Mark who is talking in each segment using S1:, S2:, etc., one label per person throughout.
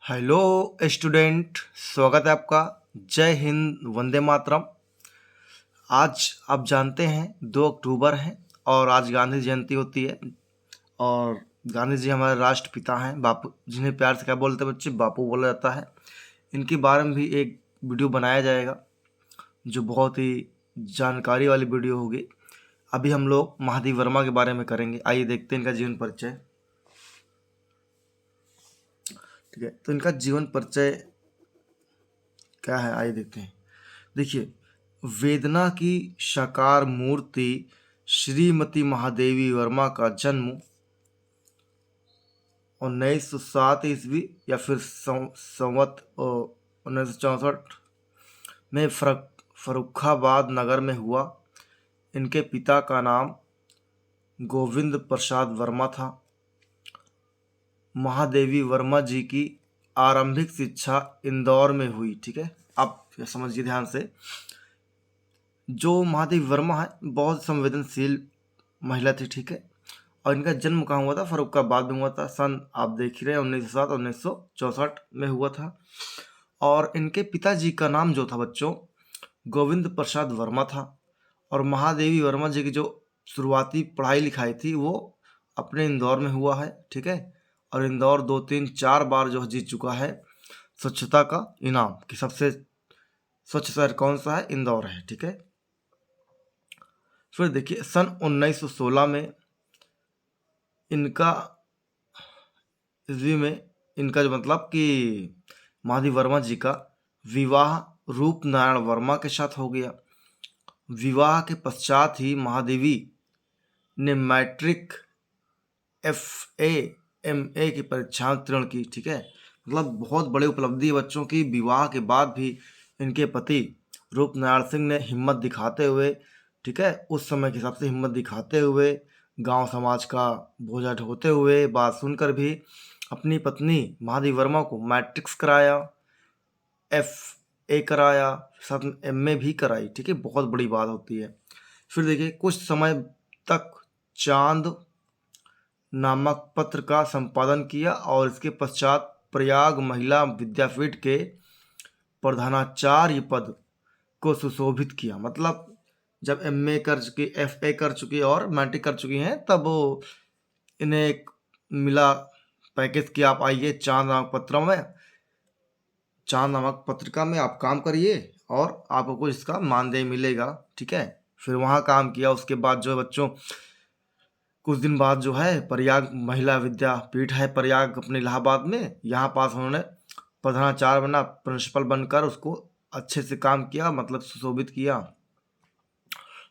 S1: Hello student, स्वागत है आपका। जय हिंद, वंदे मातरम। आज आप जानते हैं 2 अक्टूबर है और आज गांधी जयंती होती है। और गांधी जी हमारे राष्ट्रपिता हैं, बापू, जिन्हें प्यार से क्या बोलते हैं बच्चे, बापू बोला जाता है। इनके बारे में भी एक वीडियो बनाया जाएगा जो बहुत ही जानकारी वाली वीडियो होगी। अभी हम लोग महादेवी वर्मा के बारे में करेंगे। आइए देखते हैं इनका जीवन परिचय। ठीक है, तो इनका जीवन परिचय क्या है, आइए देखते हैं। देखिए, वेदना की साकार मूर्ति श्रीमती महादेवी वर्मा का जन्म 1907 ईस्वी या फिर संवत 1964 में फर्रुखाबाद नगर में हुआ। इनके पिता का नाम गोविंद प्रसाद वर्मा था। महादेवी वर्मा जी की आरंभिक शिक्षा इंदौर में हुई। ठीक है, आप समझिए ध्यान से। जो महादेवी वर्मा है बहुत संवेदनशील महिला थी। ठीक है, और इनका जन्म कहाँ हुआ था? फर्रुखाबाद में हुआ था। सन आप देख ही रहे हैं 1907 1964 में हुआ था। और इनके पिताजी का नाम जो था बच्चों, गोविंद प्रसाद वर्मा था। और महादेवी वर्मा जी की जो शुरुआती पढ़ाई लिखाई थी वो अपने इंदौर में हुआ है। ठीक है, और इंदौर 2 3 4 बार जो जीत चुका है स्वच्छता का इनाम कि सबसे स्वच्छ शहर कौन सा है, इंदौर है। ठीक है, फिर देखिए सन 1916 में इनका ईस्वी में इनका जो मतलब कि महादेवी वर्मा जी का विवाह रूप नारायण वर्मा के साथ हो गया। विवाह के पश्चात ही महादेवी ने मैट्रिक FA MA की परीक्षा उत्तीर्ण की। ठीक है, मतलब बहुत बड़ी उपलब्धि है बच्चों की। विवाह के बाद भी इनके पति रूप नारायण सिंह ने हिम्मत दिखाते हुए, ठीक है, उस समय के हिसाब से हिम्मत दिखाते हुए गांव समाज का बोझा ढोते हुए बात सुनकर भी अपनी पत्नी महादेवी वर्मा को मैट्रिक्स कराया, FA कराया, साथ में MA भी कराई। ठीक है, बहुत बड़ी बात होती है। फिर देखिए कुछ समय तक चांद नामक पत्र का संपादन किया और इसके पश्चात प्रयाग महिला विद्यापीठ के प्रधानाचार्य पद को सुशोभित किया। मतलब जब MA कर चुकी, FA कर चुकी और मैट्रिक कर चुकी हैं तब इन्हें एक मिला पैकेज कि आप आइए चांद नामक पत्रों में, चांद नामक पत्रिका में आप काम करिए और आपको इसका मानदेय मिलेगा। ठीक है, फिर वहाँ काम किया। उसके बाद जो है बच्चों, कुछ दिन बाद जो है प्रयाग महिला विद्यापीठ है प्रयाग अपने इलाहाबाद में, यहाँ पास उन्होंने प्रधानाचार्य बना, प्रिंसिपल बनकर उसको अच्छे से काम किया, मतलब सुशोभित किया।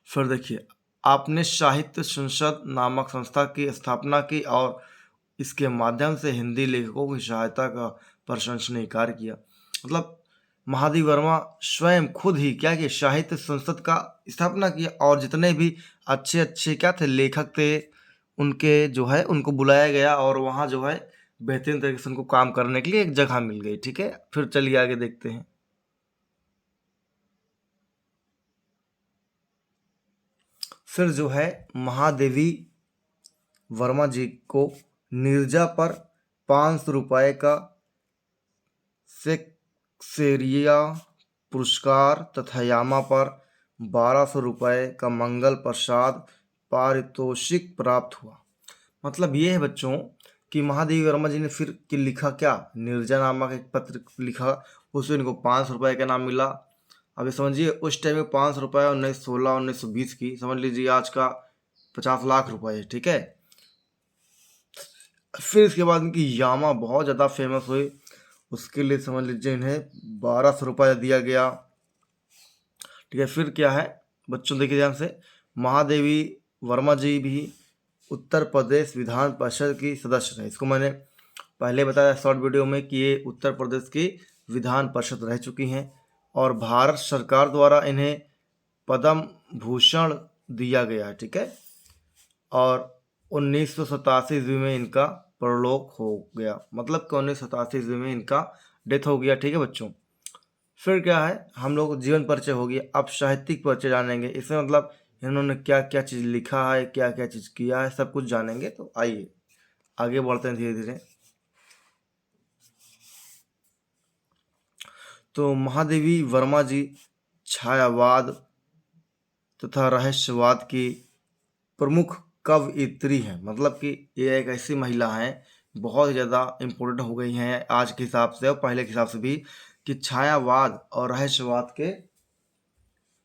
S1: फिर देखिए आपने साहित्य संसद नामक संस्था की स्थापना की और इसके माध्यम से हिंदी लेखकों की सहायता का प्रशंसनीय कार्य किया। मतलब महादेवी वर्मा स्वयं खुद ही क्या किया, साहित्य संसद का स्थापना किया और जितने भी अच्छे अच्छे क्या थे लेखक थे उनके जो है उनको बुलाया गया और वहाँ जो है बेहतरीन तरीके से उनको काम करने के लिए एक जगह मिल गई। ठीक है, फिर चलिए आगे देखते हैं। फिर जो है महादेवी वर्मा जी को नीरजा पर 500 रुपये का सेक्सेरिया पुरस्कार तथा यामा पर 1200 रुपये का मंगल प्रसाद पारितोषिक प्राप्त हुआ। मतलब ये है बच्चों कि महादेवी वर्मा जी ने फिर कि लिखा क्या, नीरजा नामक एक पत्र लिखा, उससे इनको 500 रुपये का नाम मिला। अभी समझिए उस टाइम में 500 रुपये 1916 1920 की, समझ लीजिए आज का 50 लाख रुपए है। ठीक है, फिर इसके बाद इनकी यामा बहुत ज़्यादा फेमस हुई, उसके लिए समझ लीजिए इन्हें 1200 रुपये दिया गया। ठीक है, फिर क्या है बच्चों देखिए ध्यान से, महादेवी वर्मा जी भी उत्तर प्रदेश विधान परिषद की सदस्य रहे। इसको मैंने पहले बताया शॉर्ट वीडियो में कि ये उत्तर प्रदेश की विधान परिषद रह चुकी हैं और भारत सरकार द्वारा इन्हें पद्म भूषण दिया गया है। ठीक है, और 1987 ईस्वी में इनका परलोक हो गया, मतलब कि 1987 ईस्वी में इनका डेथ हो गया। ठीक है बच्चों, फिर क्या है हम लोग जीवन परिचय हो गया। अब साहित्यिक परिचय जानेंगे, इसमें मतलब इन्होंने क्या क्या चीज़ लिखा है, क्या क्या चीज़ किया है, सब कुछ जानेंगे। तो आइए आगे बढ़ते हैं धीरे धीरे। तो महादेवी वर्मा जी छायावाद तथा रहस्यवाद की प्रमुख कवयित्री हैं। मतलब कि ये एक ऐसी महिला हैं, बहुत ज़्यादा इम्पोर्टेंट हो गई हैं आज के हिसाब से और पहले के हिसाब से भी, कि छायावाद और रहस्यवाद के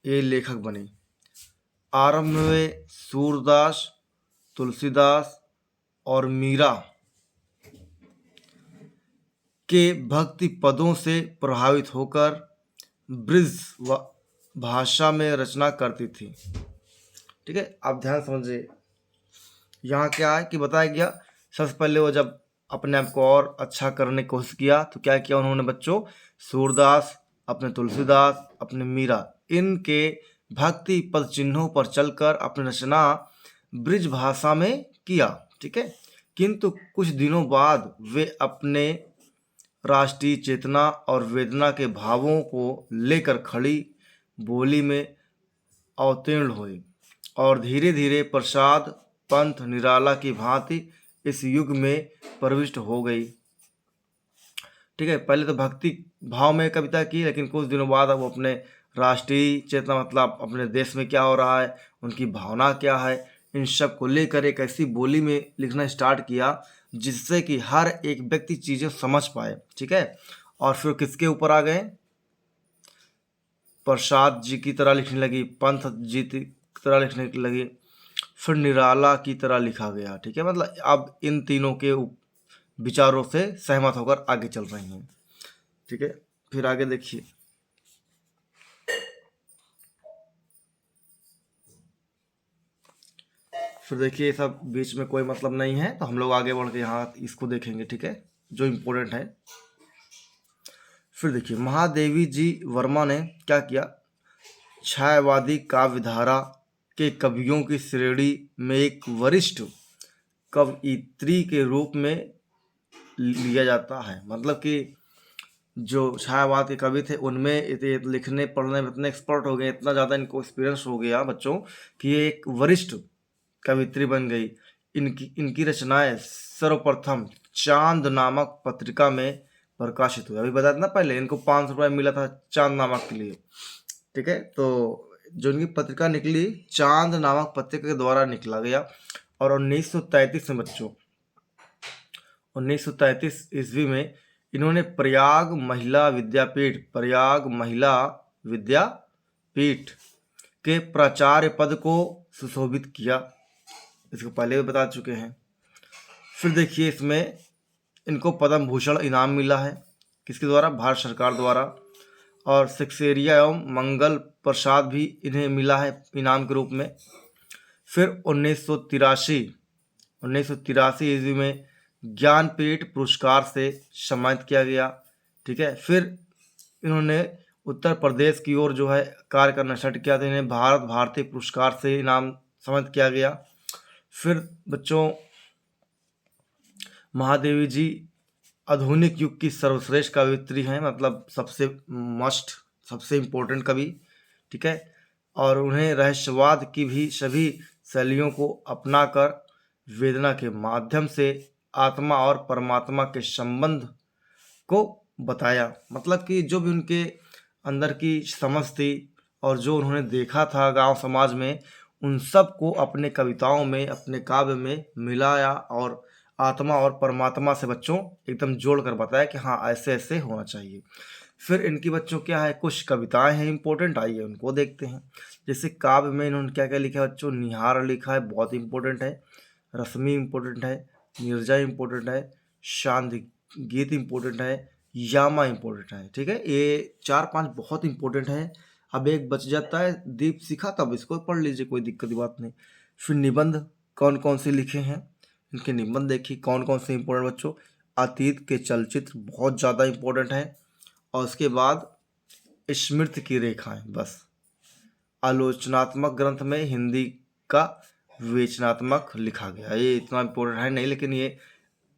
S1: ये लेखक बने। आरंभ में सूरदास, तुलसीदास और मीरा के भक्ति पदों से प्रभावित होकर ब्रज भाषा में रचना करती थी। ठीक है, आप ध्यान समझिए। यहाँ क्या है कि बताया गया, सबसे पहले वो जब अपने आप को और अच्छा करने की कोशिश किया तो क्या किया उन्होंने बच्चों, सूरदास, अपने तुलसीदास, अपने मीरा, इनके भक्ति पद चिन्हों पर चलकर अपनी रचना ब्रज भाषा में किया। ठीक है, किंतु कुछ दिनों बाद वे अपने राष्ट्रीय चेतना और वेदना के भावों को लेकर खड़ी बोली में अवतीर्ण हुई और धीरे धीरे प्रसाद पंथ निराला की भांति इस युग में प्रविष्ट हो गई। ठीक है, पहले तो भक्ति भाव में कविता की, लेकिन कुछ दिनों बाद अब वो अपने राष्ट्रीय चेतना, मतलब अपने देश में क्या हो रहा है, उनकी भावना क्या है, इन सब को लेकर एक ऐसी बोली में लिखना स्टार्ट किया जिससे कि हर एक व्यक्ति चीज़ें समझ पाए। ठीक है, और फिर किसके ऊपर आ गए, प्रसाद जी की तरह लिखने लगी, पंथ जी की तरह लिखने लगी, फिर निराला की तरह लिखा गया। ठीक है, मतलब अब इन तीनों के विचारों से सहमत होकर आगे चल रही हैं। ठीक है, फिर आगे देखिए, फिर देखिए सब बीच में कोई मतलब नहीं है, तो हम लोग आगे बढ़ के यहाँ इसको देखेंगे। ठीक है, जो इम्पोर्टेंट है। फिर देखिए, महादेवी जी वर्मा ने क्या किया, छायावादी काव्यधारा के कवियों की श्रेणी में एक वरिष्ठ कवयित्री के रूप में लिया जाता है। मतलब कि जो छायावाद के कवि थे उनमें लिखने पढ़ने में इतने एक्सपर्ट हो गए, इतना ज़्यादा इनको एक्सपीरियंस हो गया बच्चों कि ये एक वरिष्ठ कवित्री बन गई। इनकी रचनाएं सर्वप्रथम चांद नामक पत्रिका में प्रकाशित हुई। अभी बताया था ना पहले, इनको 500 रुपये मिला था चांद नामक के लिए। ठीक है, तो जो इनकी पत्रिका निकली, चांद नामक पत्रिका के द्वारा निकला गया। और 1933 में बच्चों, 1933 ईस्वी में इन्होंने प्रयाग महिला विद्यापीठ के प्राचार्य पद को सुशोभित किया। इसको पहले भी बता चुके हैं। फिर देखिए, इसमें इनको पद्म भूषण इनाम मिला है, किसके द्वारा, भारत सरकार द्वारा। और सेक्सेरिया एवं मंगल प्रसाद भी इन्हें मिला है इनाम के रूप में। फिर 1983 ईस्वी में ज्ञानपीठ पुरस्कार से सम्मानित किया गया। ठीक है, फिर इन्होंने उत्तर प्रदेश की ओर जो है कार्य करना स्टार्ट किया, तो इन्हें भारत भारती पुरस्कार से इनाम सम्मानित किया गया। फिर बच्चों, महादेवी जी आधुनिक युग की सर्वश्रेष्ठ कवियत्री हैं, मतलब सबसे इम्पोर्टेंट कवि। ठीक है, और उन्हें रहस्यवाद की भी सभी शैलियों को अपनाकर वेदना के माध्यम से आत्मा और परमात्मा के संबंध को बताया। मतलब कि जो भी उनके अंदर की समझ थी और जो उन्होंने देखा था गांव समाज में, उन सब को अपने कविताओं में, अपने काव्य में मिलाया और आत्मा और परमात्मा से बच्चों एकदम जोड़ कर बताया कि हाँ ऐसे ऐसे होना चाहिए। फिर इनकी बच्चों क्या है, कुछ कविताएं हैं इंपॉर्टेंट, आइए उनको देखते हैं। जैसे काव्य में इन्होंने क्या क्या लिखा है बच्चों, निहार लिखा है, बहुत इंपॉर्टेंट है। रश्मि इंपॉर्टेंट है, नीरजा इंपॉर्टेंट है, शांत गीत इंपॉर्टेंट है, यामा इंपॉर्टेंट है। ठीक है, ये 4-5 बहुत इंपॉर्टेंट है। अब एक बच जाता है दीप शिखा, तब इसको पढ़ लीजिए, कोई दिक्कत की बात नहीं। फिर निबंध कौन कौन से लिखे हैं, इनके निबंध देखिए कौन कौन से इंपॉर्टेंट बच्चों। अतीत के चलचित्र बहुत ज़्यादा इंपॉर्टेंट है। और उसके बाद स्मृति की रेखाएं, बस। आलोचनात्मक ग्रंथ में हिंदी का विवेचनात्मक लिखा गया, ये इतना इंपॉर्टेंट है नहीं, लेकिन ये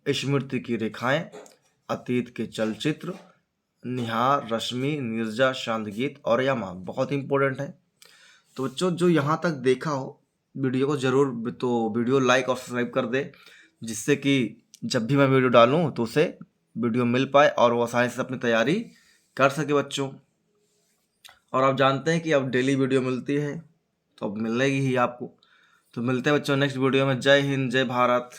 S1: स्मृति की रेखाएं, अतीत के चलचित्र, निहार, रश्मि, नीरजा, शांत गीत और यामा बहुत इंपॉर्टेंट है। तो बच्चों जो यहाँ तक देखा हो वीडियो को ज़रूर तो वीडियो लाइक और सब्सक्राइब कर दे, जिससे कि जब भी मैं वीडियो डालूँ तो उसे वीडियो मिल पाए और वो आसानी से अपनी तैयारी कर सके बच्चों। और आप जानते हैं कि अब डेली वीडियो मिलती है, तो अब मिलेगी ही आपको। तो मिलते हैं बच्चों नेक्स्ट वीडियो में। जय हिंद, जय भारत।